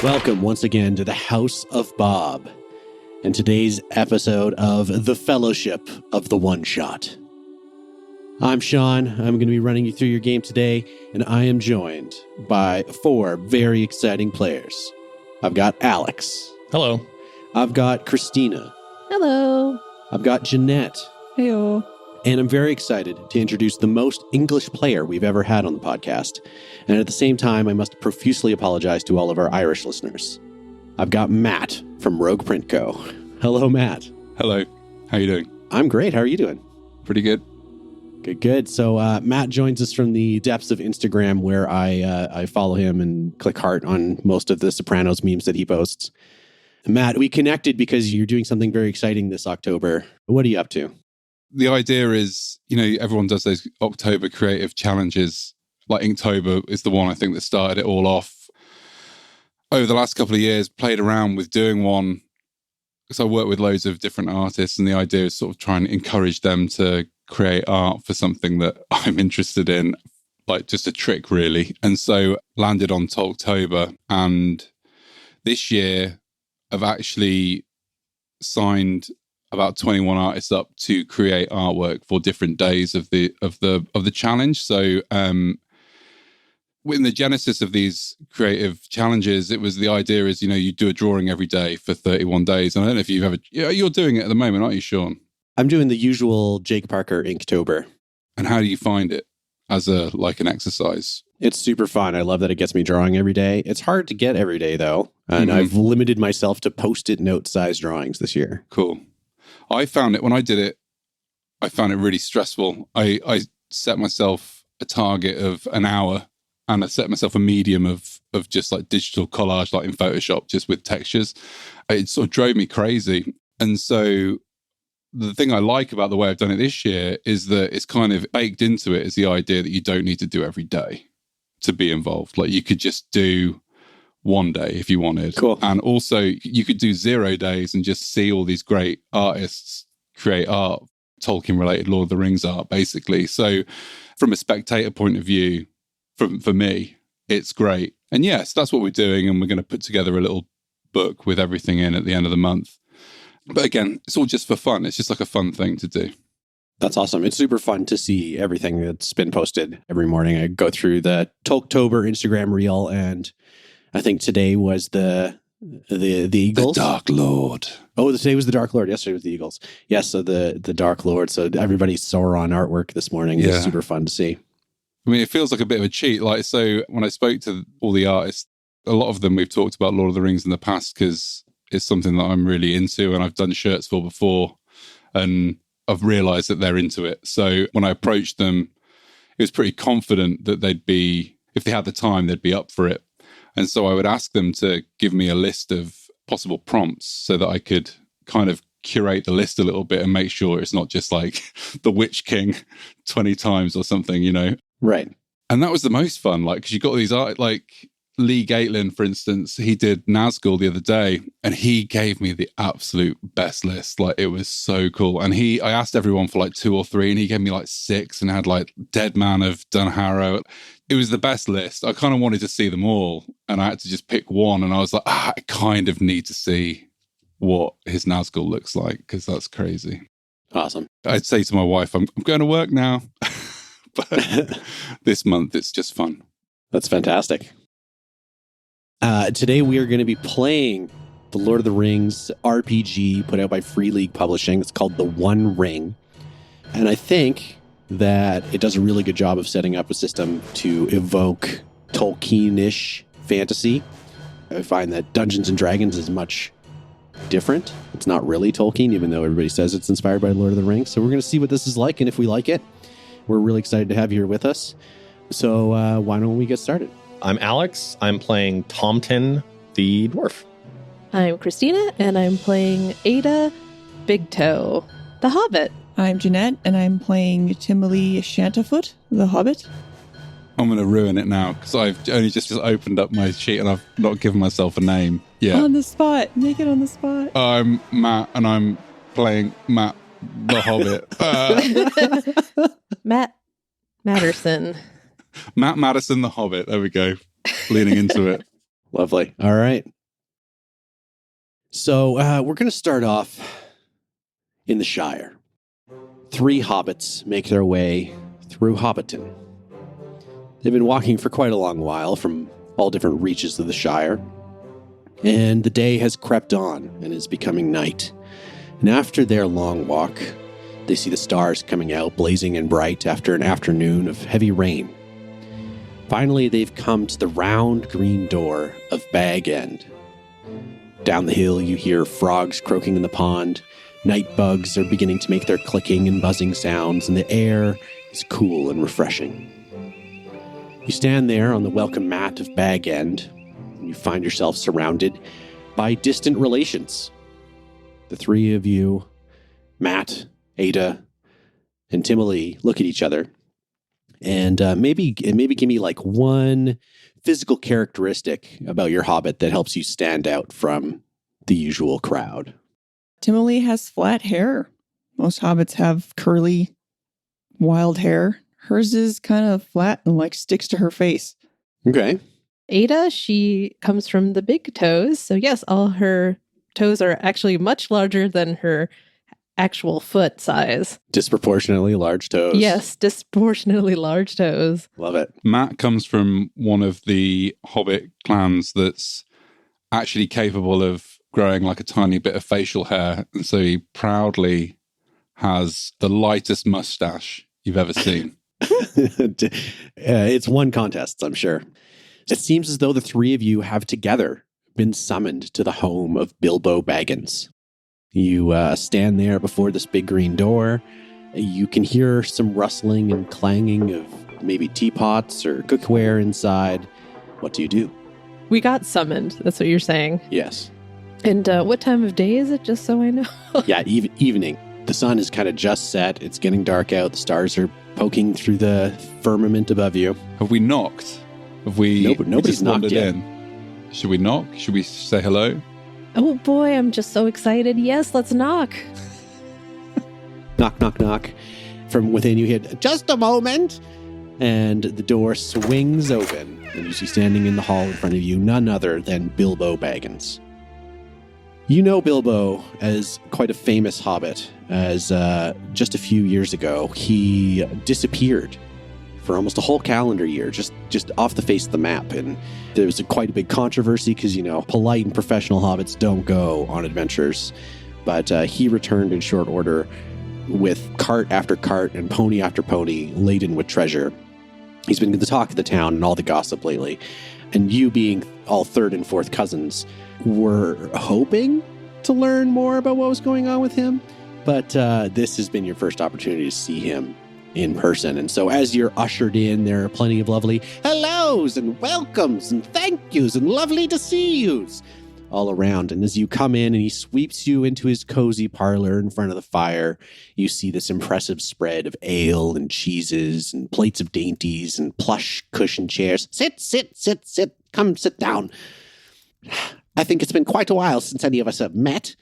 Welcome once again to the House of Bob, and today's episode of The Fellowship of the One Shot. I'm Shaun. I'm going to be running you through your game today, and I am joined by 4 very exciting players. I've got Alex. Hello. I've got Cristina. Hello. I've got Janette. Heyo. And I'm very excited to introduce the most English player we've ever had on the podcast. And at the same time, I must profusely apologize to all of our Irish listeners. I've got Matt from Rogue Print Co. Hello, Matt. Hello. How you doing? I'm great. How are you doing? Pretty good. Good. So Matt joins us from the depths of Instagram, where I follow him and click heart on most of the Sopranos memes that he posts. Matt, we connected because you're doing something very exciting this October. What are you up to? The idea is, everyone does those October creative challenges. Like Inktober is the one I think that started it all off. Over the last couple of years, played around with doing one. So I work with loads of different artists, and the idea is sort of trying to encourage them to create art for something that I'm interested in, like just a trick really. And so landed on Talktober, and this year I've actually signed about 21 artists up to create artwork for different days of the challenge. So in the genesis of these creative challenges, it was the idea is, you do a drawing every day for 31 days. And I don't know if you've ever, you're doing it at the moment, aren't you, Shaun? I'm doing the usual Jake Parker Inktober. And how do you find it as an exercise? It's super fun. I love that it gets me drawing every day. It's hard to get every day though. And I've limited myself to Post-it note size drawings this year. Cool. I found it when I did it, I found it really stressful. I set myself a target of an hour, and I set myself a medium of just like digital collage, like in Photoshop, just with textures. It sort of drove me crazy. And so the thing I like about the way I've done it this year is that it's kind of baked into it is the idea that you don't need to do every day to be involved. Like you could just do one day if you wanted. Cool. And also you could do 0 days and just see all these great artists create art, Tolkien related Lord of the Rings art, basically. So from a spectator point of view, for me, it's great. And yes, that's what we're doing. And we're going to put together a little book with everything in at the end of the month. But again, it's all just for fun. It's just like a fun thing to do. That's awesome. It's super fun to see everything that's been posted every morning. I go through the Talktober Instagram reel, and I think today was the Eagles. The Dark Lord. Oh, today was the Dark Lord. Yesterday was the Eagles. Yes, so the Dark Lord. So everybody's Sauron artwork this morning. Yeah. It's super fun to see. I mean, it feels like a bit of a cheat. Like, so when I spoke to all the artists, a lot of them we've talked about Lord of the Rings in the past because it's something that I'm really into and I've done shirts for before, and I've realized that they're into it. So when I approached them, it was pretty confident that they'd be, if they had the time, they'd be up for it. And so I would ask them to give me a list of possible prompts so that I could kind of curate the list a little bit and make sure it's not just like the Witch King 20 times or something, Right. And that was the most fun, like, because you got these art, like Lee Gaitlin, for instance, he did Nazgul the other day, and he gave me the absolute best list. Like, it was so cool. And I asked everyone for like 2 or 3, and he gave me like 6, and had like Dead Man of Dunharrow. It was the best list. I kind of wanted to see them all, and I had to just pick one. And I was like, I kind of need to see what his Nazgul looks like, because that's crazy. Awesome. I'd say to my wife, I'm going to work now. But this month, it's just fun. That's fantastic. Today we are going to be playing the Lord of the Rings RPG put out by Free League Publishing. It's called The One Ring. And I think that it does a really good job of setting up a system to evoke Tolkien-ish fantasy. I find that Dungeons & Dragons is much different. It's not really Tolkien, even though everybody says it's inspired by Lord of the Rings. So we're going to see what this is like, and if we like it, we're really excited to have you here with us. So why don't we get started? I'm Alex. I'm playing Tomten, the dwarf. I'm Cristina, and I'm playing Ada Bigtoe, the Hobbit. I'm Janette, and I'm playing Timmalee Chantafoot, the Hobbit. I'm going to ruin it now because I've only just opened up my sheet and I've not given myself a name. Yeah. On the spot. Make it on the spot. I'm Matt, and I'm playing Matt, the Hobbit. Mattison. Matt Mattison, the Hobbit. There we go. Leaning into it. Lovely. All right. So we're going to start off in the Shire. 3 hobbits make their way through Hobbiton. They've been walking for quite a long while from all different reaches of the Shire. And the day has crept on and is becoming night. And after their long walk, they see the stars coming out blazing and bright after an afternoon of heavy rain. Finally, they've come to the round green door of Bag End. Down the hill, you hear frogs croaking in the pond. Night bugs are beginning to make their clicking and buzzing sounds, and the air is cool and refreshing. You stand there on the welcome mat of Bag End, and you find yourself surrounded by distant relations. The 3 of you, Matt, Ada, and Timmalee, look at each other. And maybe give me like one physical characteristic about your hobbit that helps you stand out from the usual crowd. Timmalee has flat hair. Most hobbits have curly, wild hair. Hers is kind of flat and like sticks to her face. Okay. Ada, she comes from the big toes. So yes, all her toes are actually much larger than her actual foot size. Disproportionately large toes. Yes, disproportionately large toes. Love it. Matt comes from one of the hobbit clans that's actually capable of growing like a tiny bit of facial hair. And so he proudly has the lightest mustache you've ever seen. It's one contest, I'm sure. It seems as though the 3 of you have together been summoned to the home of Bilbo Baggins. You stand there before this big green door. You can hear some rustling and clanging of maybe teapots or cookware inside. What do you do? We got summoned. That's what you're saying. Yes. And what time of day is it, just so I know? Yeah, evening. The sun is kind of just set. It's getting dark out. The stars are poking through the firmament above you. Have we knocked? Have we? Nobody's knocked wandered yet. in? Should we knock? Should we say hello? Oh boy, I'm just so excited. Yes, let's knock. Knock, knock, knock. From within you hear, just a moment. And the door swings open. And you see standing in the hall in front of you none other than Bilbo Baggins. You know Bilbo as quite a famous hobbit, as just a few years ago, he disappeared for almost a whole calendar year, just off the face of the map. And there was quite a big controversy because, polite and professional hobbits don't go on adventures. But he returned in short order with cart after cart and pony after pony laden with treasure. He's been the talk of the town and all the gossip lately. And you being all 3rd and 4th cousins were hoping to learn more about what was going on with him. But this has been your first opportunity to see him in person. And so as you're ushered in, there are plenty of lovely hellos and welcomes and thank yous and lovely to see yous all around. And as you come in and he sweeps you into his cozy parlor in front of the fire, you see this impressive spread of ale and cheeses and plates of dainties and plush cushioned chairs. Sit, sit, sit, sit. Come sit down. I think it's been quite a while since any of us have met.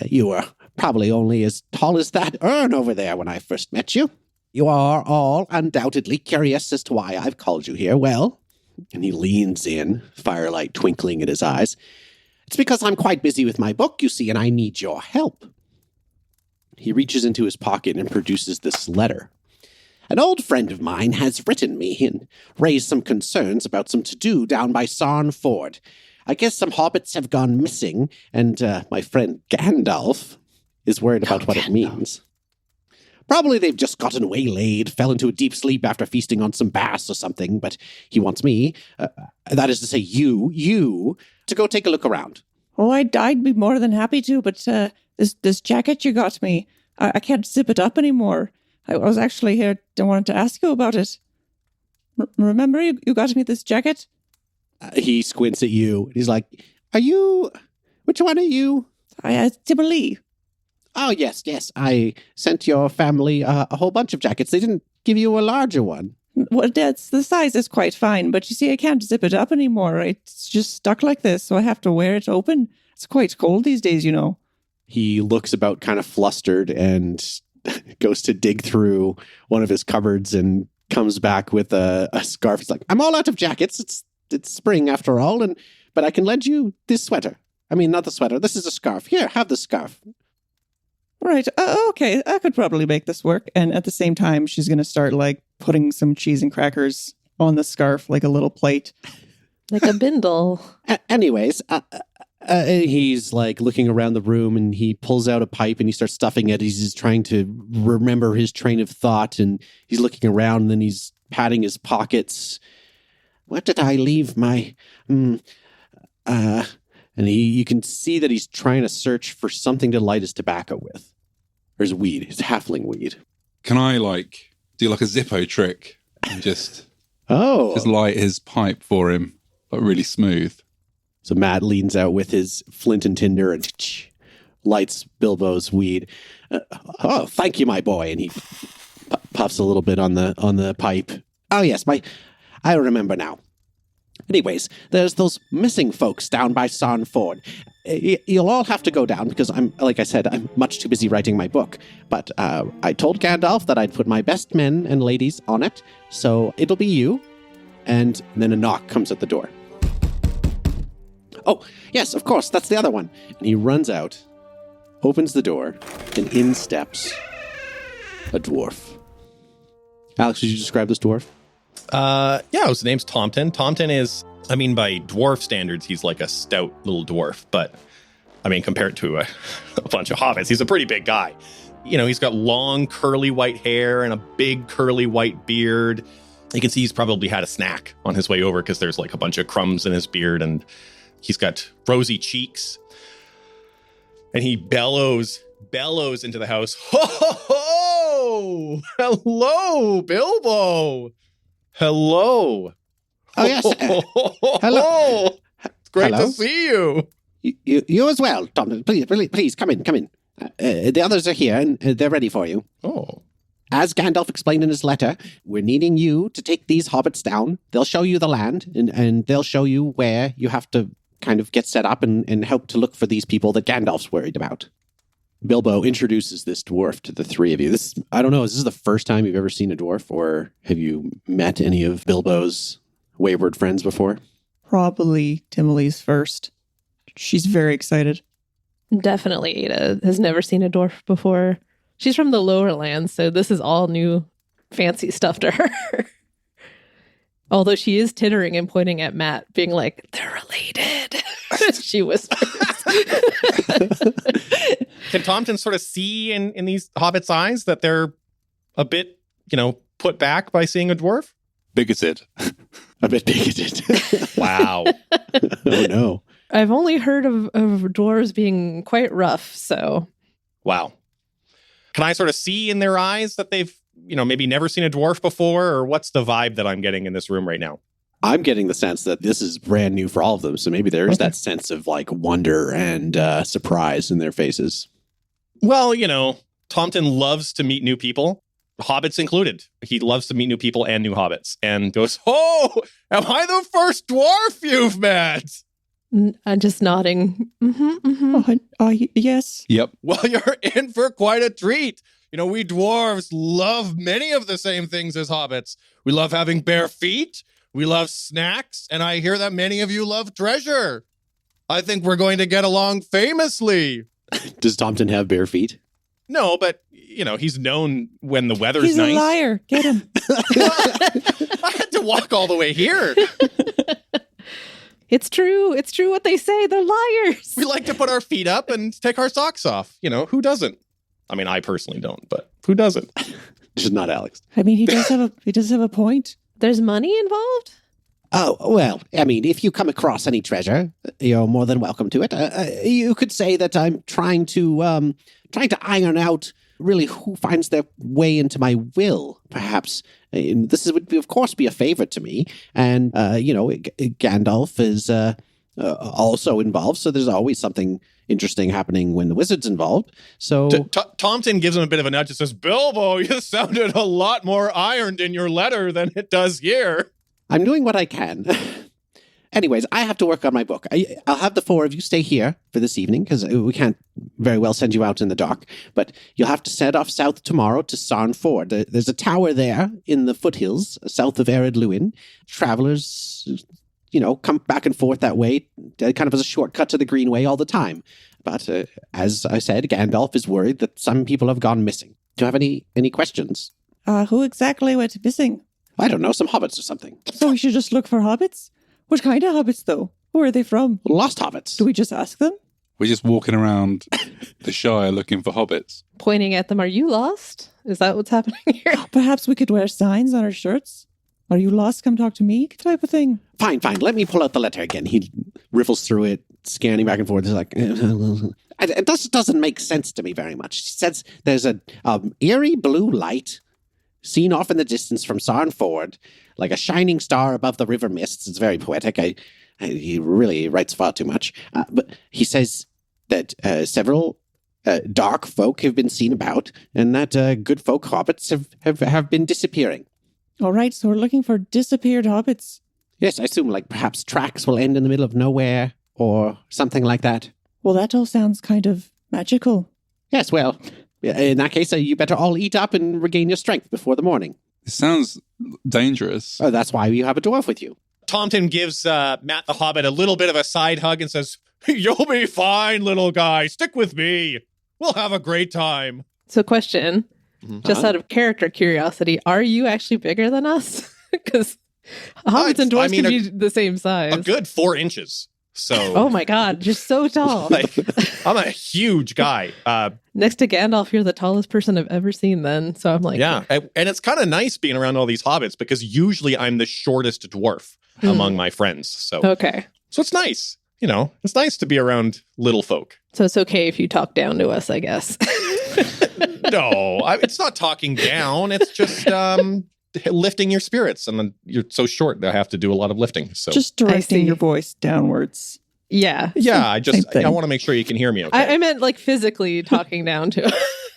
You were probably only as tall as that urn over there when I first met you. You are all undoubtedly curious as to why I've called you here. Well, and he leans in, firelight twinkling in his eyes. It's because I'm quite busy with my book, you see, and I need your help. He reaches into his pocket and produces this letter. An old friend of mine has written me and raised some concerns about some to-do down by Sarn Ford. I guess some hobbits have gone missing, and my friend Gandalf is worried about what it means. Probably they've just gotten waylaid, fell into a deep sleep after feasting on some bass or something, but he wants me, that is to say you, to go take a look around. Oh, I'd be more than happy to, but this jacket you got me, I can't zip it up anymore. I was actually here, I wanted to ask you about it. Remember you got me this jacket? He squints at you, and he's like, which one are you? Timmalee. Oh, yes. I sent your family a whole bunch of jackets. They didn't give you a larger one. Well, the size is quite fine, but you see, I can't zip it up anymore. It's just stuck like this, so I have to wear it open. It's quite cold these days, He looks about kind of flustered and goes to dig through one of his cupboards and comes back with a scarf. He's like, I'm all out of jackets. It's spring after all, and but I can lend you this sweater. I mean, not the sweater. This is a scarf. Here, have the scarf. Right. Okay. I could probably make this work. And at the same time, she's going to start like putting some cheese and crackers on the scarf, like a little plate. Like a bindle. Anyways, he's like looking around the room and he pulls out a pipe and he starts stuffing it. He's just trying to remember his train of thought and he's looking around and then he's patting his pockets. Where did I leave my... And you can see that he's trying to search for something to light his tobacco with. Or his weed, his halfling weed. Can I like do like a Zippo trick and just just light his pipe for him, but really smooth? So Matt leans out with his flint and tinder and lights Bilbo's weed. Oh, thank you, my boy. And he puffs a little bit on the pipe. Oh yes, I remember now. Anyways, there's those missing folks down by Sarn Ford. You'll all have to go down because I'm much too busy writing my book. But I told Gandalf that I'd put my best men and ladies on it, so it'll be you. And then a knock comes at the door. Oh, yes, of course, that's the other one. And he runs out, opens the door, and in steps a dwarf. Alex, would you describe this dwarf? His name's Tomten. Tomten is, by dwarf standards, he's like a stout little dwarf. But, compared to a bunch of hobbits, he's a pretty big guy. He's got long, curly white hair and a big, curly white beard. You can see he's probably had a snack on his way over because there's like a bunch of crumbs in his beard and he's got rosy cheeks. And he bellows into the house. Ho, ho, ho! Hello, Bilbo! Hello. Oh, yes. Hello. It's great Hello. to see you. You as well, Tom. Please, come in. The others are here, and they're ready for you. Oh. As Gandalf explained in his letter, we're needing you to take these hobbits down. They'll show you the land, and they'll show you where you have to kind of get set up and help to look for these people that Gandalf's worried about. Bilbo introduces this dwarf to the three of you. I don't know, is this the first time you've ever seen a dwarf, or have you met any of Bilbo's wayward friends before? Probably Timmalee's first. She's very excited. Definitely Ada has never seen a dwarf before. She's from the lower lands, so this is all new fancy stuff to her. Although she is tittering and pointing at Matt, being like, they're related. She whispers. Can Tomten sort of see in these hobbits' eyes that they're a bit, put back by seeing a dwarf? Bigoted. A bit bigoted. Wow. Oh, no. I've only heard of dwarves being quite rough, so. Wow. Can I sort of see in their eyes that they've, maybe never seen a dwarf before? Or what's the vibe that I'm getting in this room right now? I'm getting the sense that this is brand new for all of them. So maybe there is that sense of like wonder and surprise in their faces. Well, Tomten loves to meet new people, hobbits included. He loves to meet new people and new hobbits and goes, oh, am I the first dwarf you've met? I'm just nodding. Yes. Yep. Well, you're in for quite a treat. We dwarves love many of the same things as hobbits. We love having bare feet. We love snacks. And I hear that many of you love treasure. I think we're going to get along famously. Does Tomten have bare feet? No, but, he's known when the weather's He's nice. a liar. Get him. I had to walk all the way here. It's true. It's true what they say. They're liars. We like to put our feet up and take our socks off. Who doesn't? I personally don't, but who doesn't? Just not Alex. He does have a point. There's money involved? Oh, well, if you come across any treasure, you're more than welcome to it. You could say that I'm trying to iron out really who finds their way into my will, perhaps. This would, of course, be a favor to me. And, Gandalf is also involved, so there's always something interesting happening when the wizard's involved. So Tomten gives him a bit of a nudge and says, Bilbo, you sounded a lot more ironed in your letter than it does here. I'm doing what I can. Anyways, I have to work on my book. I'll have the four of you stay here for this evening because we can't very well send you out in the dark. But you'll have to set off south tomorrow to Sarn Ford. There's a tower there in the foothills south of Ered Luin. Travelers come back and forth that way, kind of as a shortcut to the Greenway all the time. But as I said, Gandalf is worried that some people have gone missing. Do you have any questions? Who exactly went missing? I don't know, some hobbits or something. So we should just look for hobbits? What kind of hobbits, though? Where are they from? Lost hobbits. Do we just ask them? We're just walking around the Shire looking for hobbits. Pointing at them, are you lost? Is that what's happening here? Perhaps we could wear signs on our shirts. Are you lost? Come talk to me, type of thing. Fine. Let me pull out the letter again. He riffles through it, scanning back and forth. He's like, it doesn't make sense to me very much. He says there's a eerie blue light seen off in the distance from Sarn Ford, like a shining star above the river mists. It's very poetic. He really writes far too much. But he says that several dark folk have been seen about, and that good folk hobbits have been disappearing. All right, so we're looking for disappeared hobbits. Yes, I assume perhaps tracks will end in the middle of nowhere or something like that. Well, that all sounds kind of magical. Yes, well, in that case, you better all eat up and regain your strength before the morning. It sounds dangerous. Oh, that's why you have a dwarf with you. Tomten gives Matt the Hobbit a little bit of a side hug and says, "You'll be fine, little guy. Stick with me. We'll have a great time." So question, just out of character curiosity, are you actually bigger than us? Because hobbits and dwarves can be the same size. A good 4 inches. So, oh my God, you're so tall. I'm a huge guy. Next to Gandalf, you're the tallest person I've ever seen then. So I'm like... Yeah, and it's kind of nice being around all these hobbits because usually I'm the shortest dwarf among my friends. So it's nice. It's nice to be around little folk. So it's okay if you talk down to us, I guess. No, it's not talking down. It's just lifting your spirits. And then you're so short that I have to do a lot of lifting. So just directing your voice downwards. Yeah. Yeah, I want to make sure you can hear me okay. I meant physically talking down to us.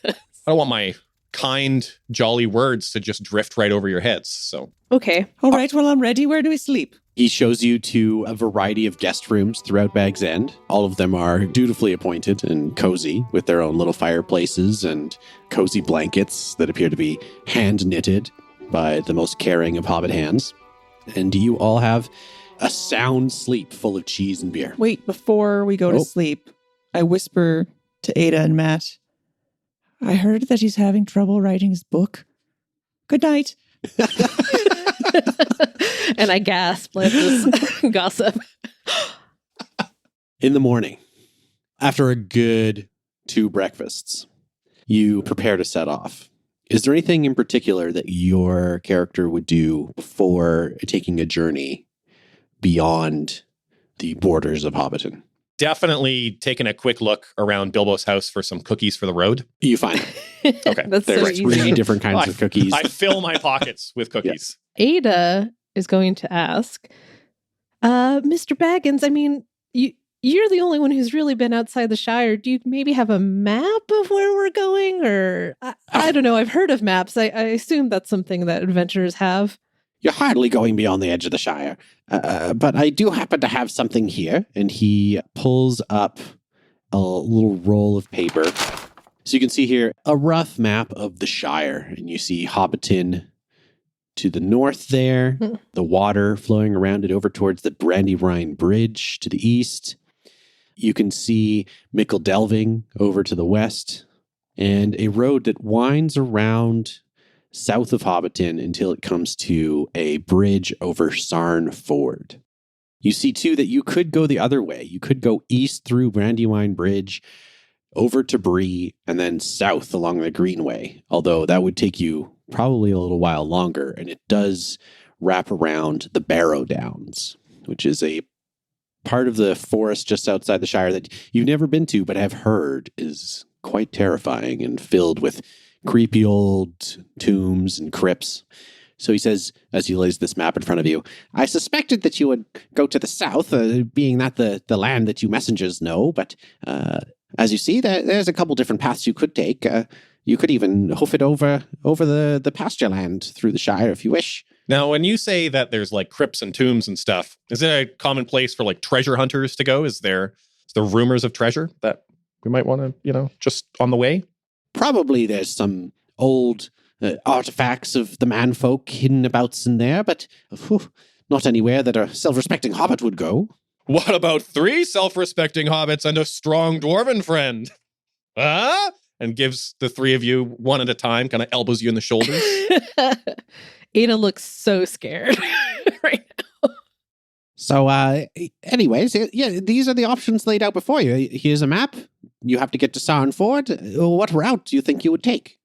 I don't want my kind, jolly words to just drift right over your heads. So okay. All right, well, I'm ready. Where do we sleep? He shows you to a variety of guest rooms throughout Bag's End. All of them are dutifully appointed and cozy with their own little fireplaces and cozy blankets that appear to be hand-knitted by the most caring of hobbit hands. And you all have a sound sleep full of cheese and beer. Wait, before we go to sleep, I whisper to Ada and Matt, I heard that he's having trouble writing his book. Good night. And I gasp at this gossip. In the morning, after a good 2 breakfasts, you prepare to set off. Is there anything in particular that your character would do before taking a journey beyond the borders of Hobbiton? Definitely taking a quick look around Bilbo's house for some cookies for the road. You find okay. That's there's so 3 different kinds of cookies. I fill my pockets with cookies. Ada is going to ask, Mr. Baggins, I mean, you're the only one who's really been outside the Shire. Do you maybe have a map of where we're going? Or I don't know. I've heard of maps. I assume that's something that adventurers have. You're hardly going beyond the edge of the Shire. But I do happen to have something here. And he pulls up a little roll of paper. So you can see here a rough map of the Shire. And you see Hobbiton to the north there, the water flowing around it over towards the Brandywine Bridge to the east. You can see Mickle Delving over to the west, and a road that winds around south of Hobbiton until it comes to a bridge over Sarn Ford. You see, too, that you could go the other way. You could go east through Brandywine Bridge, over to Bree, and then south along the Greenway, although that would take you probably a little while longer, and it does wrap around the Barrow Downs, which is a part of the forest just outside the Shire that you've never been to, but have heard is quite terrifying and filled with creepy old tombs and crypts. So he says, as he lays this map in front of you, I suspected that you would go to the south, being that the land that you messengers know, but as you see, there's a couple different paths you could take. You could even hoof it over the pasture land through the Shire if you wish. Now, when you say that there's crypts and tombs and stuff, is it a common place for treasure hunters to go? Is there rumors of treasure that we might want to, just on the way? Probably there's some old artifacts of the manfolk hidden abouts in there, but not anywhere that a self-respecting hobbit would go. What about 3 self-respecting hobbits and a strong dwarven friend? Huh? And gives the 3 of you one at a time, kind of elbows you in the shoulders. Ada looks so scared right now. So, anyways, yeah, these are the options laid out before you. Here's a map. You have to get to Sanford. What route do you think you would take?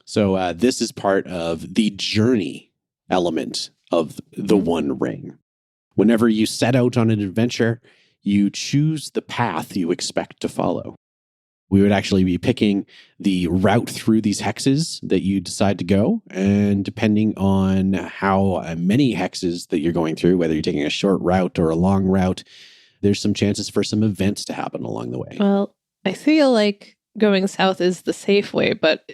So, this is part of the journey element of the One Ring. Whenever you set out on an adventure, you choose the path you expect to follow. We would actually be picking the route through these hexes that you decide to go. And depending on how many hexes that you're going through, whether you're taking a short route or a long route, there's some chances for some events to happen along the way. Well, I feel like going south is the safe way, but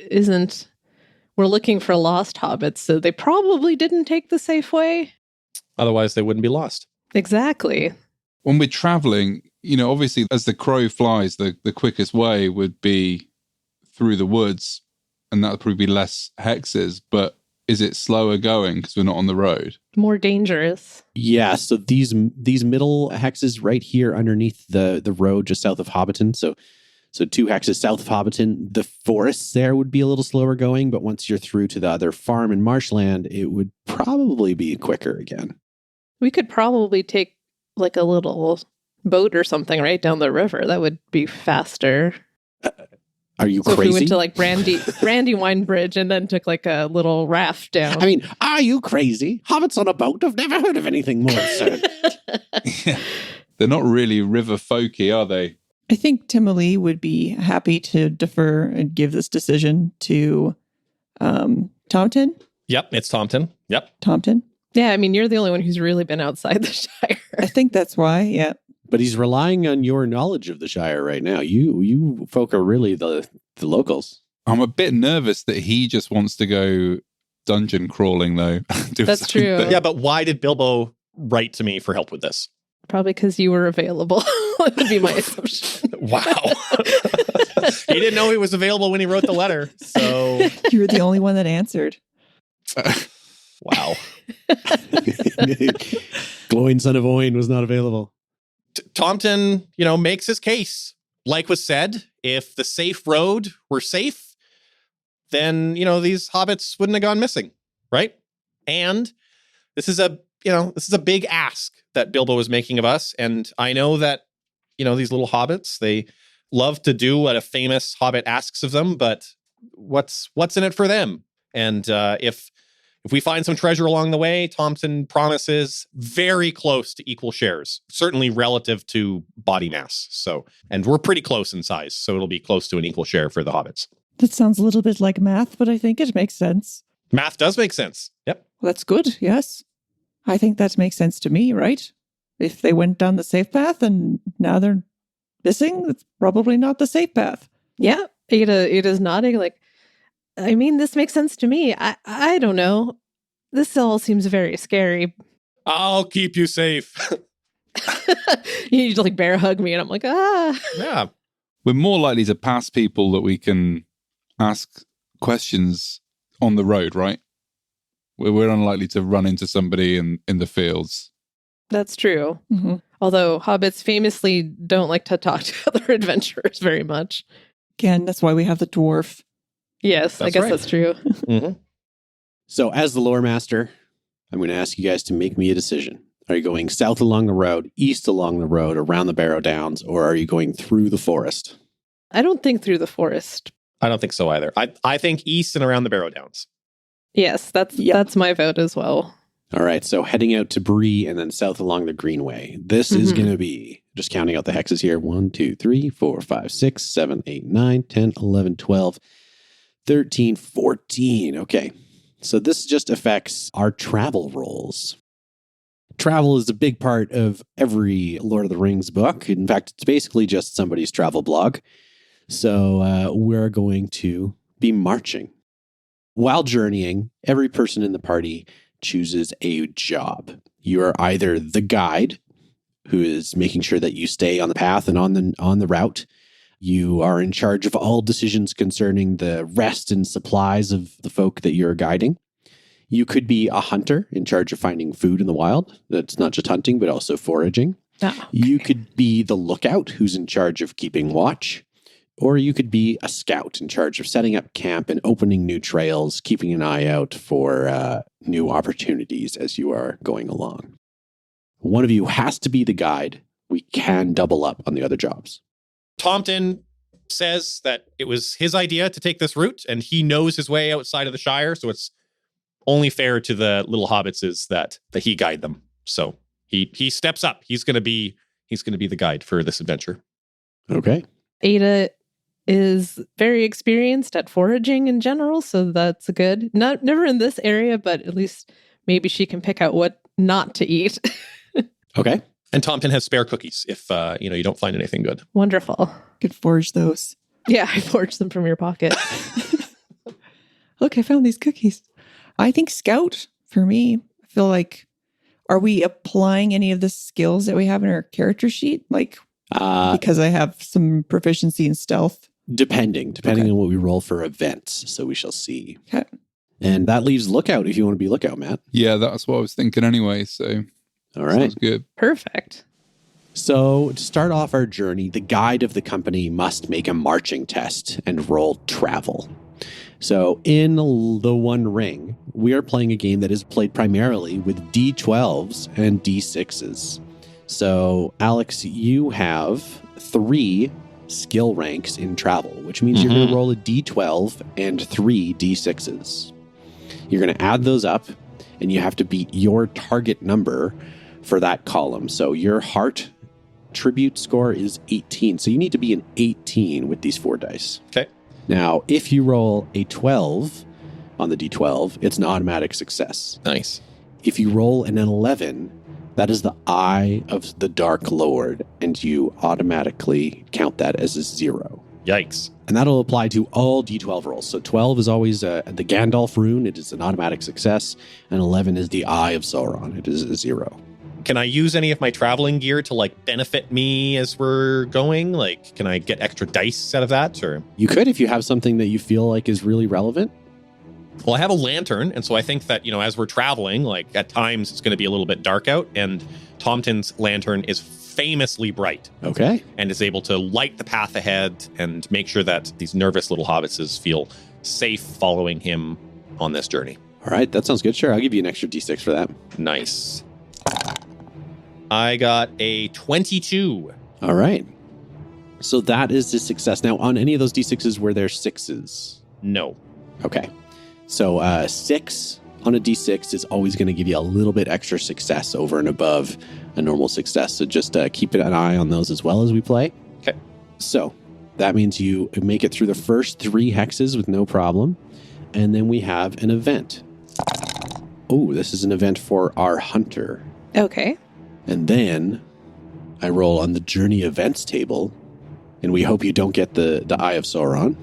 we're looking for lost hobbits, so they probably didn't take the safe way. Otherwise, they wouldn't be lost. Exactly. When we're traveling, obviously as the crow flies, the quickest way would be through the woods, and that would probably be less hexes, but is it slower going because we're not on the road? More dangerous. Yeah, so these middle hexes right here underneath the road just south of Hobbiton, so 2 hexes south of Hobbiton, the forests there would be a little slower going, but once you're through to the other farm and marshland, it would probably be quicker again. We could probably take like a little boat or something right down the river. That would be faster. Are you so crazy? If we went to like Brandywine Bridge and then took like a little raft down. I mean, are you crazy? Hobbits on a boat? I've never heard of anything more absurd. Yeah. They're not really river folky, are they? I think Timmalee would be happy to defer and give this decision to Tomten. Yep, it's Tomten. Yep. Tomten. Yeah, I mean, you're the only one who's really been outside the Shire. I think that's why, yeah. But he's relying on your knowledge of the Shire right now. You folk are really the locals. I'm a bit nervous that he just wants to go dungeon crawling, though. That's true. Yeah, but why did Bilbo write to me for help with this? Probably because you were available. That would be my assumption. Wow. He didn't know he was available when he wrote the letter. So You were the only one that answered. wow. Glowing son of Oin was not available. Tomten, makes his case. Like was said, if the safe road were safe, then, these hobbits wouldn't have gone missing, right? And this is a big ask that Bilbo is making of us. And I know that, these little hobbits, they love to do what a famous hobbit asks of them, but what's in it for them? And if we find some treasure along the way, Tomten promises very close to equal shares, certainly relative to body mass. So, and we're pretty close in size, so it'll be close to an equal share for the hobbits. That sounds a little bit like math, but I think it makes sense. Math does make sense. Yep. Well, that's good, yes. I think that makes sense to me, right? If they went down the safe path and now they're missing, it's probably not the safe path. Yeah, Ada's nodding like, I mean, this makes sense to me. I don't know. This all seems very scary. I'll keep you safe. You like bear hug me and I'm like, ah. Yeah. We're more likely to pass people that we can ask questions on the road, right? We're unlikely to run into somebody in the fields. That's true. Mm-hmm. Although hobbits famously don't like to talk to other adventurers very much. Again, that's why we have the dwarf. Yes, I That's guess right. that's true. Mm-hmm. So as the lore master, I'm going to ask you guys to make me a decision. Are you going south along the road, east along the road, around the Barrow Downs, or are you going through the forest? I don't think through the forest. I don't think so either. I think east and around the Barrow Downs. Yes, that's my vote as well. All right, so heading out to Bree and then south along the Greenway. This is going to be, just counting out the hexes here, 1, 2, 3, 4, 5, 6, 7, 8, 9, 10, 11, 12, 13, 14. Okay, so this just affects our travel rolls. Travel is a big part of every Lord of the Rings book. In fact, it's basically just somebody's travel blog. So we're going to be marching. While journeying, every person in the party chooses a job. You are either the guide, who is making sure that you stay on the path and on the route. You are in charge of all decisions concerning the rest and supplies of the folk that you're guiding. You could be a hunter in charge of finding food in the wild. That's not just hunting, but also foraging. Oh, okay. You could be the lookout who's in charge of keeping watch. Or you could be a scout in charge of setting up camp and opening new trails, keeping an eye out for new opportunities as you are going along. One of you has to be the guide. We can double up on the other jobs. Tomten says that it was his idea to take this route, and he knows his way outside of the Shire, so it's only fair to the little hobbits is that he guide them. So he steps up. He's gonna be the guide for this adventure. Okay. Ada is very experienced at foraging in general, so that's good. Never in this area, but at least maybe she can pick out what not to eat. Okay. And Tomten has spare cookies if you don't find anything good. Wonderful. Could forge those. Yeah, I forged them from your pocket. Look, I found these cookies. I think Scout, for me, I feel like, are we applying any of the skills that we have in our character sheet? Like, because I have some proficiency in stealth. Depending Okay. on what we roll for events. So we shall see. Okay. And that leaves lookout if you want to be lookout, Matt. Yeah, that's what I was thinking anyway. So All right. sounds good. Perfect. So to start off our journey, the guide of the company must make a marching test and roll travel. So in the One Ring, we are playing a game that is played primarily with D12s and D6s. So Alex, you have 3 skill ranks in travel, which means you're going to roll a D12 and 3 D6s. You're going to add those up, and you have to beat your target number for that column. So your heart tribute score is 18. So you need to be an 18 with these 4 dice. Okay. Now, if you roll a 12 on the D12, it's an automatic success. Nice. If you roll an 11, that is the Eye of the Dark Lord, and you automatically count that as a 0. Yikes. And that'll apply to all D12 rolls. So 12 is always the Gandalf rune. It is an automatic success. And 11 is the Eye of Sauron. It is a 0. Can I use any of my traveling gear to benefit me as we're going? Can I get extra dice out of that? Or You could if you have something that you feel like is really relevant. well, I have a lantern, and so I think that as we're traveling, at times it's going to be a little bit dark out, and Tomten's lantern is famously bright Okay. and is able to light the path ahead and make sure that these nervous little hobbitses feel safe following him on this journey. All right. That sounds good. Sure. I'll give you an extra D6 for that. Nice. I got a 22. All right. So that is the success. Now, on any of those D6s, were there 6s? No. Okay. So 6 on a D6 is always going to give you a little bit extra success over and above a normal success. So just keep an eye on those as well as we play. Okay. So that means you make it through the first 3 hexes with no problem. And then we have an event. Oh, this is an event for our hunter. Okay. And then I roll on the journey events table, and we hope you don't get the Eye of Sauron.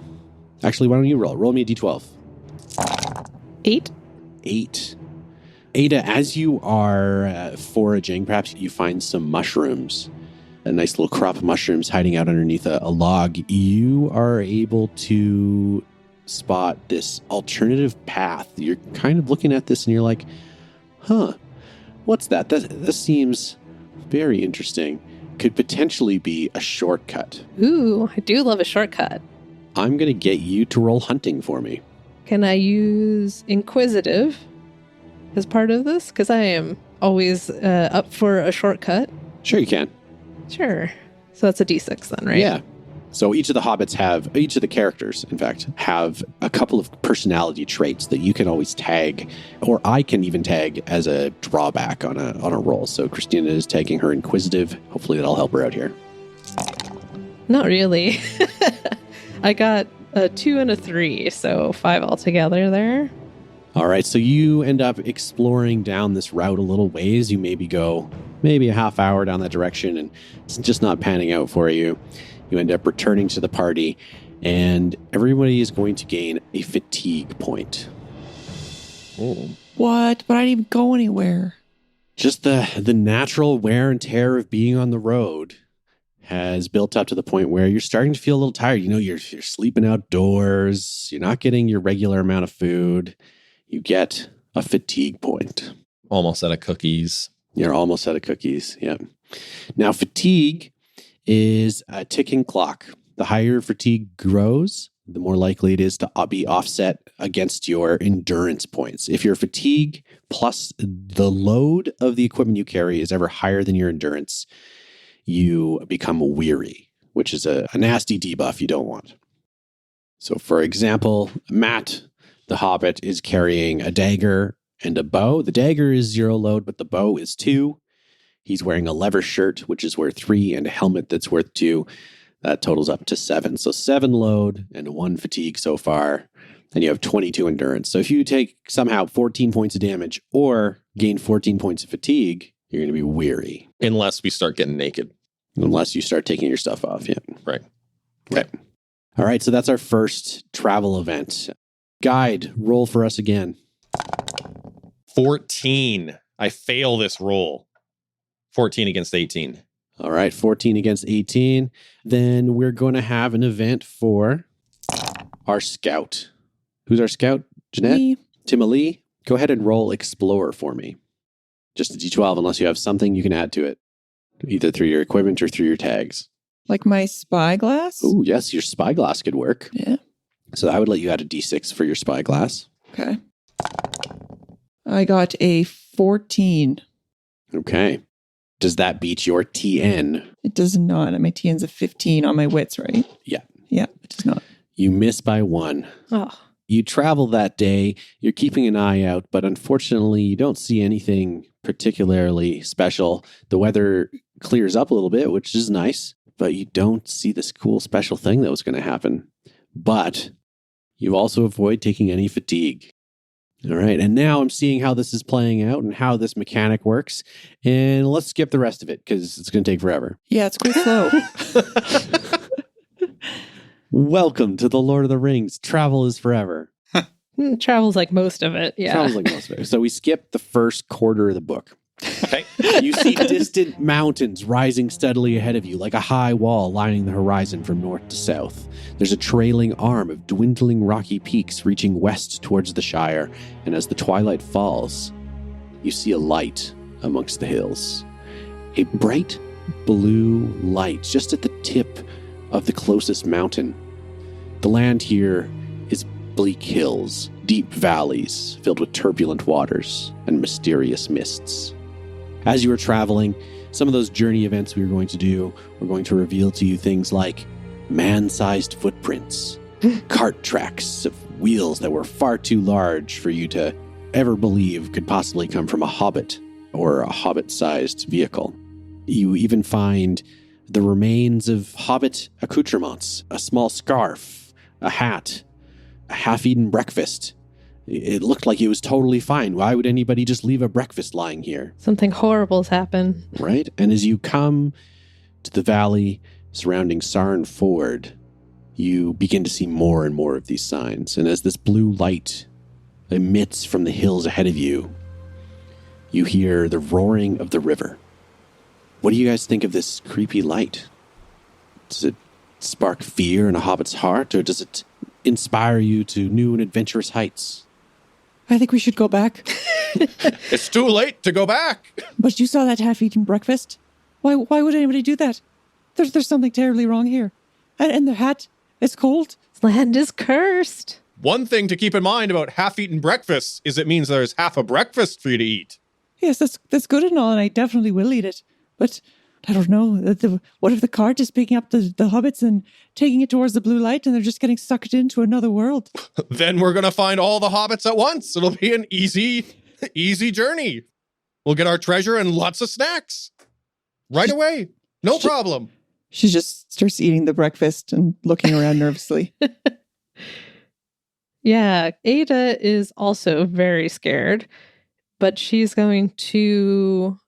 Actually, why don't you roll? Roll me a D12. 8. 8. Ada, as you are foraging, perhaps you find some mushrooms, a nice little crop of mushrooms hiding out underneath a log. You are able to spot this alternative path. You're kind of looking at this and you're like, huh, what's that? This seems very interesting. Could potentially be a shortcut. Ooh, I do love a shortcut. I'm going to get you to roll hunting for me. Can I use Inquisitive as part of this? Because I am always up for a shortcut. Sure you can. Sure. So that's a D6 then, right? Yeah. So each of the characters, in fact, have a couple of personality traits that you can always tag, or I can even tag as a drawback on a roll. So Cristina is tagging her Inquisitive. Hopefully that'll help her out here. Not really. I got a 2 and a 3, so 5 altogether there. All right, so you end up exploring down this route a little ways. You go maybe a half hour down that direction, and it's just not panning out for you. You end up returning to the party, and everybody is going to gain a fatigue point. Oh. What? But I didn't even go anywhere. Just the natural wear and tear of being on the road has built up to the point where you're starting to feel a little tired. You're sleeping outdoors. You're not getting your regular amount of food. You get a fatigue point. Almost out of cookies. You're almost out of cookies. Yeah. Now, fatigue is a ticking clock. The higher fatigue grows, the more likely it is to be offset against your endurance points. If your fatigue plus the load of the equipment you carry is ever higher than your endurance, you become weary, which is a nasty debuff you don't want. So, for example, Matt, the Hobbit, is carrying a dagger and a bow. The dagger is 0 load, but the bow is 2. He's wearing a leather shirt, which is worth 3, and a helmet that's worth 2. That totals up to 7. So 7 load and 1 fatigue so far. And you have 22 endurance. So if you take somehow 14 points of damage or gain 14 points of fatigue, you're going to be weary. Unless we start getting naked. Unless you start taking your stuff off. Yeah. Right. Okay. All right. So that's our first travel event. Guide, roll for us again. 14. I fail this roll. 14 against 18. All right. 14 against 18. Then we're going to have an event for our scout. Who's our scout? Janette? Me. Timmalee? Go ahead and roll Explorer for me. Just a D12 unless you have something you can add to it. Either through your equipment or through your tags. Like my spyglass? Oh, yes. Your spyglass could work. Yeah. So I would let you add a D6 for your spyglass. Okay. I got a 14. Okay. Does that beat your TN? It does not. My TN's a 15 on my wits, right? Yeah. Yeah, it does not. You miss by 1. Oh, You travel that day. You're keeping an eye out, but unfortunately, you don't see anything particularly special. The weather clears up a little bit, which is nice, but you don't see this cool special thing that was going to happen. But you also avoid taking any fatigue. All right. And now I'm seeing how this is playing out and how this mechanic works. And let's skip the rest of it because it's going to take forever. Yeah, it's quite slow. Welcome to the Lord of the Rings. Travel is forever. Travel's like most of it. Yeah. Travel's like most of it. So we skip the first quarter of the book. Okay. You see distant mountains rising steadily ahead of you like a high wall lining the horizon from north to south. There's a trailing arm of dwindling rocky peaks reaching west towards the Shire, and as the twilight falls, you see a light amongst the hills. A bright blue light just at the tip of the closest mountain. The land here is bleak hills, deep valleys filled with turbulent waters and mysterious mists. As you are traveling, some of those journey events we were going to do were going to reveal to you things like man-sized footprints, cart tracks of wheels that were far too large for you to ever believe could possibly come from a hobbit or a hobbit-sized vehicle. You even find the remains of hobbit accoutrements, a small scarf, a hat, a half-eaten breakfast. It looked like it was totally fine. Why would anybody just leave a breakfast lying here? Something horrible's happened. Right? And as you come to the valley surrounding Sarn Ford, you begin to see more and more of these signs. And as this blue light emits from the hills ahead of you, you hear the roaring of the river. What do you guys think of this creepy light? Does it spark fear in a hobbit's heart, or does it inspire you to new and adventurous heights? I think we should go back. It's too late to go back. But you saw that half-eaten breakfast? Why would anybody do that? There's something terribly wrong here. And the hat, it's cold. This land is cursed. One thing to keep in mind about half-eaten breakfasts is it means there's half a breakfast for you to eat. Yes, that's good and all, and I definitely will eat it. But I don't know. What if the cart is picking up the hobbits and taking it towards the blue light, and they're just getting sucked into another world? Then we're going to find all the hobbits at once. It'll be an easy journey. We'll get our treasure and lots of snacks. Right away. No problem. She just starts eating the breakfast and looking around nervously. Yeah, Ada is also very scared, but she's going to,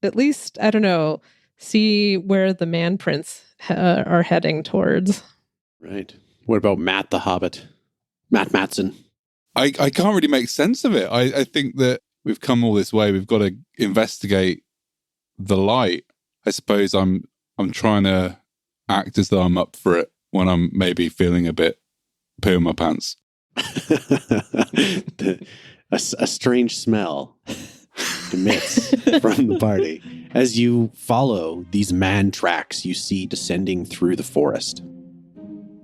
at least, I don't know, see where the man prints are heading towards. Right. What about Matt the Hobbit? Matt Mattison. I can't really make sense of it. I think that we've come all this way. We've got to investigate the light. I suppose I'm trying to act as though I'm up for it when I'm maybe feeling a bit poo in my pants. A strange smell emits from the party. As you follow these man tracks you see descending through the forest.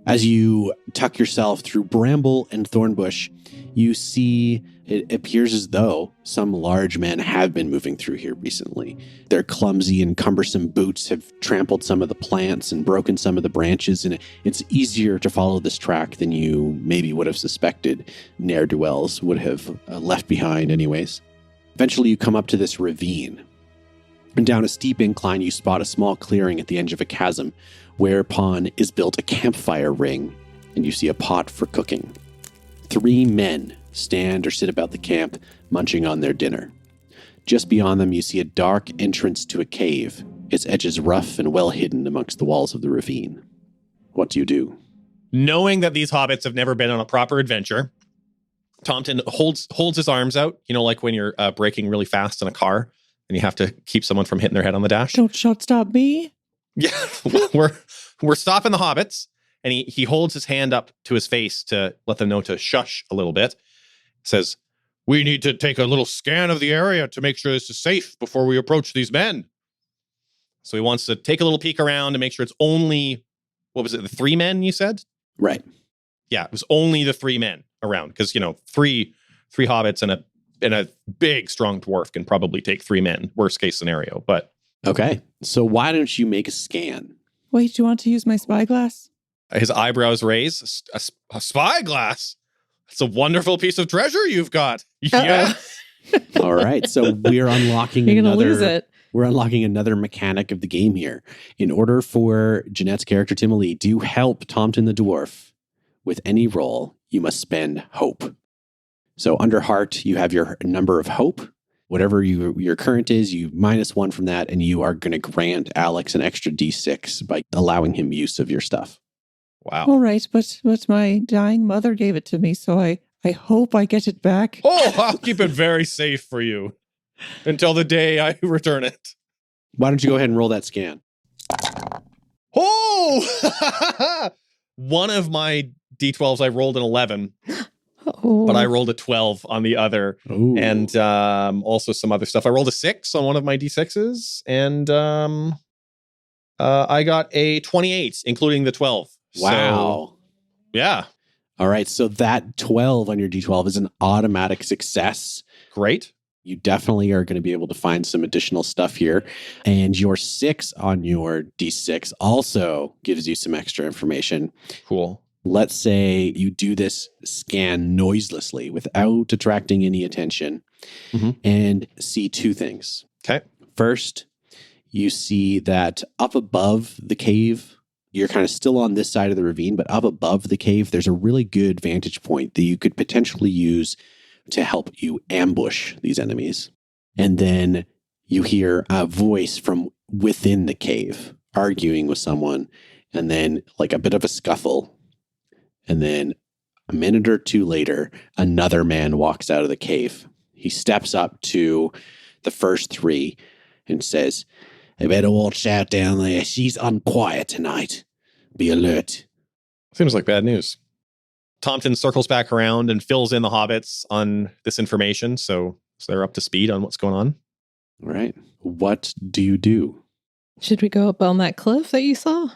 As you tuck yourself through bramble and thornbush, you see it appears as though some large men have been moving through here recently. Their clumsy and cumbersome boots have trampled some of the plants and broken some of the branches, and it's easier to follow this track than you maybe would have suspected ne'er-do-wells would have left behind anyways. Eventually you come up to this ravine, and down a steep incline you spot a small clearing at the edge of a chasm, whereupon is built a campfire ring, and you see a pot for cooking. 3 men stand or sit about the camp, munching on their dinner. Just beyond them, you see a dark entrance to a cave, its edges rough and well hidden amongst the walls of the ravine. What do you do? Knowing that these hobbits have never been on a proper adventure, Tomten holds his arms out, like when you're braking really fast in a car and you have to keep someone from hitting their head on the dash. Don't stop me. Yeah, we're stopping the hobbits, and he holds his hand up to his face to let them know to shush a little bit. Says, "We need to take a little scan of the area to make sure this is safe before we approach these men." So he wants to take a little peek around to make sure it's only, what was it, the 3 men you said? Right. Yeah, it was only the 3 men around because, three hobbits and a big, strong dwarf can probably take 3 men, worst case scenario. But Okay, so why don't you make a scan? Wait, do you want to use my spyglass? his eyebrows raise. A spyglass? It's a wonderful piece of treasure you've got. Yeah. All right, so we're unlocking You're going to lose another. it. We're unlocking another mechanic of the game here. In order for Janette's character Timmalee to help Tomten the dwarf with any roll, you must spend hope. So under heart, you have your number of hope. Whatever your current is, you -1 from that, and you are going to grant Alex an extra D6 by allowing him use of your stuff. Wow. All right, but my dying mother gave it to me, so I hope I get it back. Oh, I'll keep it very safe for you until the day I return it. Why don't you go ahead and roll that scan? Oh! One of my D12s, I rolled an 11, Oh. but I rolled a 12 on the other. Ooh. And also some other stuff. I rolled a 6 on one of my D6s, and I got a 28, including the 12. Wow. So, yeah. All right, so that 12 on your D12 is an automatic success. Great. You definitely are going to be able to find some additional stuff here. And your 6 on your D6 also gives you some extra information. Cool. Let's say you do this scan noiselessly without attracting any attention and see 2 things. Okay. First, you see that up above the cave, you're kind of still on this side of the ravine, but up above the cave, there's a really good vantage point that you could potentially use to help you ambush these enemies. And then you hear a voice from within the cave arguing with someone, and then like a bit of a scuffle. And then a minute or 2 later, another man walks out of the cave. He steps up to the first 3 and says, "I better watch out down there. She's unquiet tonight. Be alert." Seems like bad news. Tomten circles back around and fills in the hobbits on this information, so they're up to speed on what's going on. All right. What do you do? Should we go up on that cliff that you saw?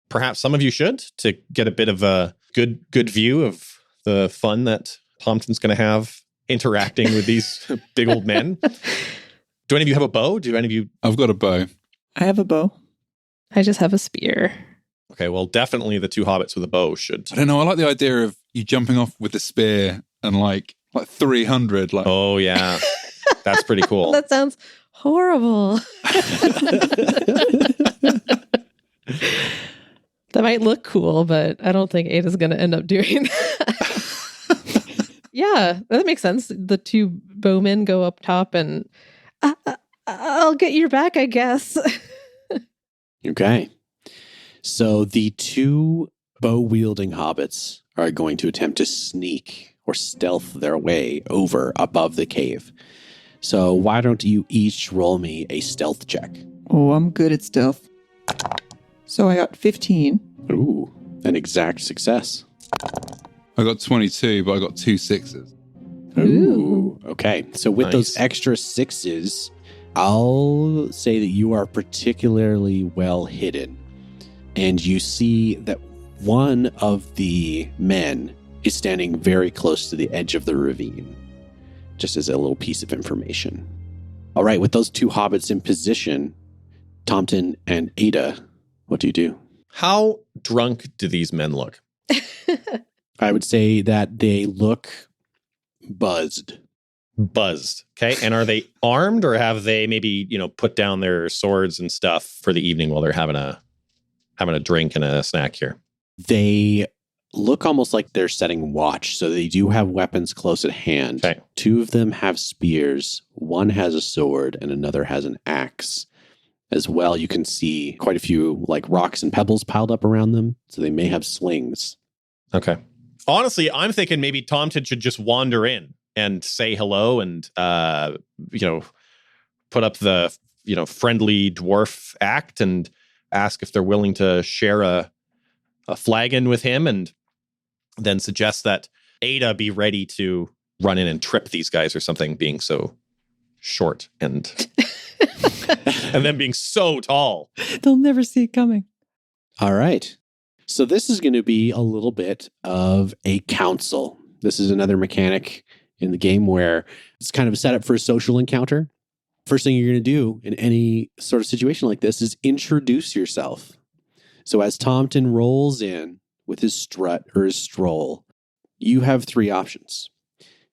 Perhaps some of you should, to get a bit of a good view of the fun that Tomten's going to have interacting with these big old men. Do any of you have a bow? Do any of you? I've got a bow. I have a bow. I just have a spear. Okay, well, definitely the 2 hobbits with a bow should. I don't know. I like the idea of you jumping off with the spear and like 300. Like, Oh, yeah. That's pretty cool. That sounds horrible. That might look cool, but I don't think Ada's going to end up doing that. Yeah, that makes sense. The 2 bowmen go up top and I'll get your back, I guess. Okay. So the 2 bow-wielding hobbits are going to attempt to sneak or stealth their way over above the cave. So why don't you each roll me a stealth check? Oh, I'm good at stealth. So I got 15. Ooh, an exact success. I got 22, but I got 2 6s. Ooh. Okay. So with those Nice. extra 6s, I'll say that you are particularly well hidden. And you see that one of the men is standing very close to the edge of the ravine, just as a little piece of information. All right, with those 2 hobbits in position, Tomten and Ada, what do you do? How drunk do these men look? I would say that they look buzzed. Buzzed. Okay. And are they armed, or have they maybe, put down their swords and stuff for the evening while they're having a drink and a snack here? They look almost like they're setting watch, so they do have weapons close at hand. Okay. 2 of them have spears, 1 has a sword, and another has an axe. As well, you can see quite a few rocks and pebbles piled up around them, so they may have slings. Okay. Honestly, I'm thinking maybe Tomten should just wander in and say hello and, put up the, friendly dwarf act and ask if they're willing to share a flagon with him, and then suggest that Ada be ready to run in and trip these guys or something, being so short and and then being so tall. They'll never see it coming. All right. So this is going to be a little bit of a council. This is another mechanic in the game where it's kind of a setup for a social encounter. First thing you're going to do in any sort of situation like this is introduce yourself. So as Tomten rolls in with his strut or his stroll, you have 3 options.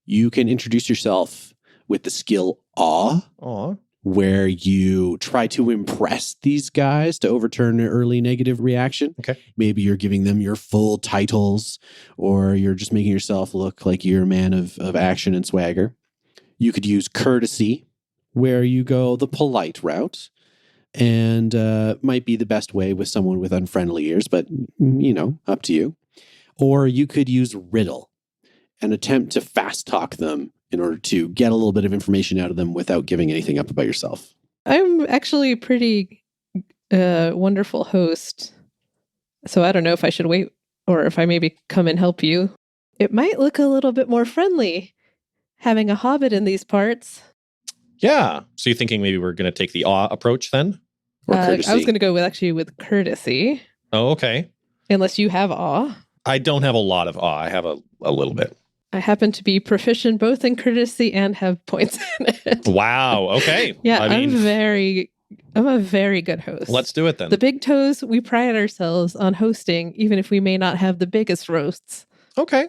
You can introduce yourself with the skill Awe, Aw. where you try to impress these guys to overturn an early negative reaction. Okay. Maybe you're giving them your full titles, or you're just making yourself look like you're a man of action and swagger. You could use courtesy, where you go the polite route, and might be the best way with someone with unfriendly ears, but, up to you. Or you could use riddle and attempt to fast talk them in order to get a little bit of information out of them without giving anything up about yourself. I'm actually a pretty wonderful host, so I don't know if I should wait or if I maybe come and help you. It might look a little bit more friendly having a hobbit in these parts. Yeah. So you're thinking maybe we're going to take the awe approach then? Or I courtesy. was going to go with courtesy, Oh, okay. unless you have awe. I don't have a lot of awe. I have a little bit. I happen to be proficient both in courtesy and have points in it. Wow. Okay. Yeah, I mean, I'm a very good host. let's do it then. The Bigtoes, we pride ourselves on hosting, even if we may not have the biggest roasts. Okay.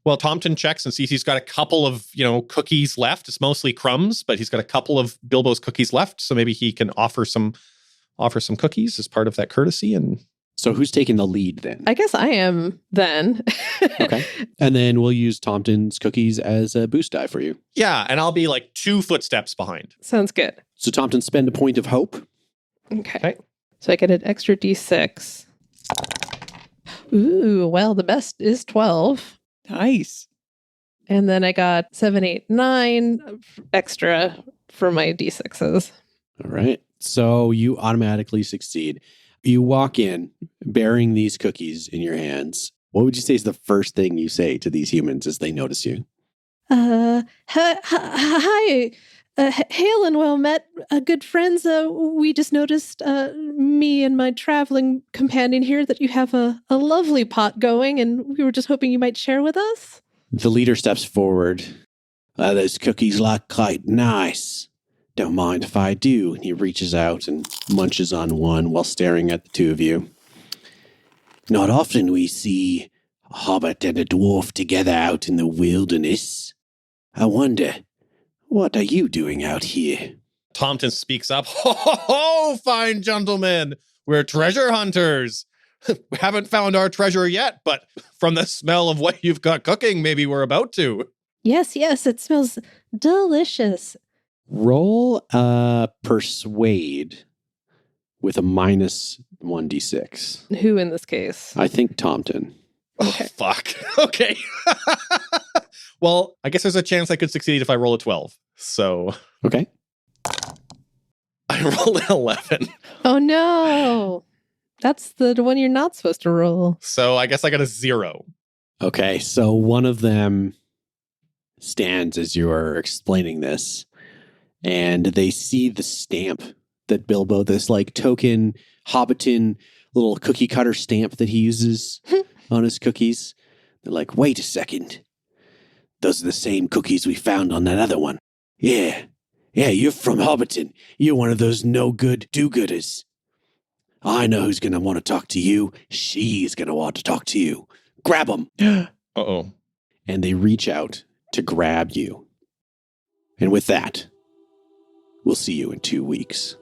Well, Tomten checks and sees he's got a couple of, cookies left. It's mostly crumbs, but he's got a couple of Bilbo's cookies left. So maybe he can offer some cookies as part of that courtesy. And So who's taking the lead then? I guess I am then. Okay. And then we'll use Tomten's cookies as a boost die for you. yeah, and I'll be like 2 footsteps behind. Sounds good. So Tomten, spend a point of hope. Okay. Okay. So I get an extra D6. Ooh, well, the best is 12. Nice. And then I got 7, 8, 9 extra for my D6s. All right. So you automatically succeed. You walk in bearing these cookies in your hands. What would you say is the first thing you say to these humans as they notice you? Hi. Hail and well met, good friends. We just noticed, me and my traveling companion here, that you have a lovely pot going, and we were just hoping you might share with us. The leader steps forward. Those cookies look quite nice. Don't mind if I do. And he reaches out and munches on one while staring at the 2 of you. Not often we see a hobbit and a dwarf together out in the wilderness. I wonder, what are you doing out here? Tomten speaks up. Ho, ho, ho, fine gentlemen. We're treasure hunters. We haven't found our treasure yet, but from the smell of what you've got cooking, maybe we're about to. Yes, it smells delicious. Roll persuade with a minus 1d6. Who in this case? I think Tomten. Okay. Oh, fuck. Okay. Well, I guess there's a chance I could succeed if I roll a 12. So Okay. I rolled an 11. Oh no. That's the one you're not supposed to roll. So I guess I got a 0. Okay, so one of them stands as you are explaining this, and they see the stamp that Bilbo, this like token Hobbiton little cookie cutter stamp that he uses on his cookies. They're like, wait a second. Those are the same cookies we found on that other one. Yeah, you're from Hobbiton. You're one of those no-good do-gooders. I know who's going to want to talk to you. She's going to want to talk to you. Grab them. Uh-oh. And they reach out to grab you. And with that, we'll see you in 2 weeks.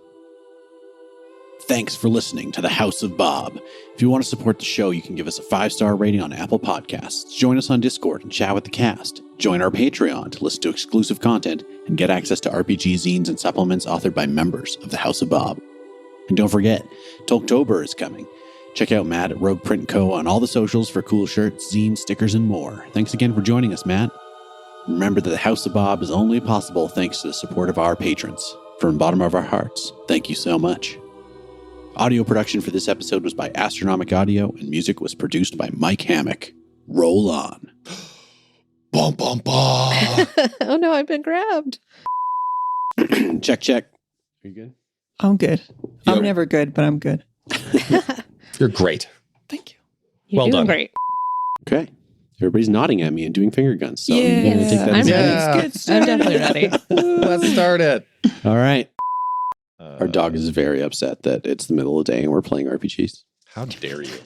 Thanks for listening to the House of Bob. If you want to support the show, you can give us a 5-star rating on Apple Podcasts, join us on Discord and chat with the cast, join our Patreon to listen to exclusive content, and get access to RPG zines and supplements authored by members of the House of Bob. And don't forget, Toktober is coming. Check out Matt at Rogue Print Co. on all the socials for cool shirts, zines, stickers, and more. Thanks again for joining us, Matt. Remember that the House of Bob is only possible thanks to the support of our patrons. From the bottom of our hearts, thank you so much. Audio production for this episode was by Astronomic Audio, and music was produced by Mike Hammock. Roll on. Bum, bum, bum. Oh no, I've been grabbed. Check. Are you good? I'm good. Yep. I'm never good, but I'm good. You're great. Thank you. You're Well doing done. great. Okay. Everybody's nodding at me and doing finger guns. So Yeah. I'm going to take that as I'm a ready. Yeah. Let's get I'm definitely ready. Let's start it. All right. Our dog is very upset that it's the middle of the day and we're playing RPGs. How dare you?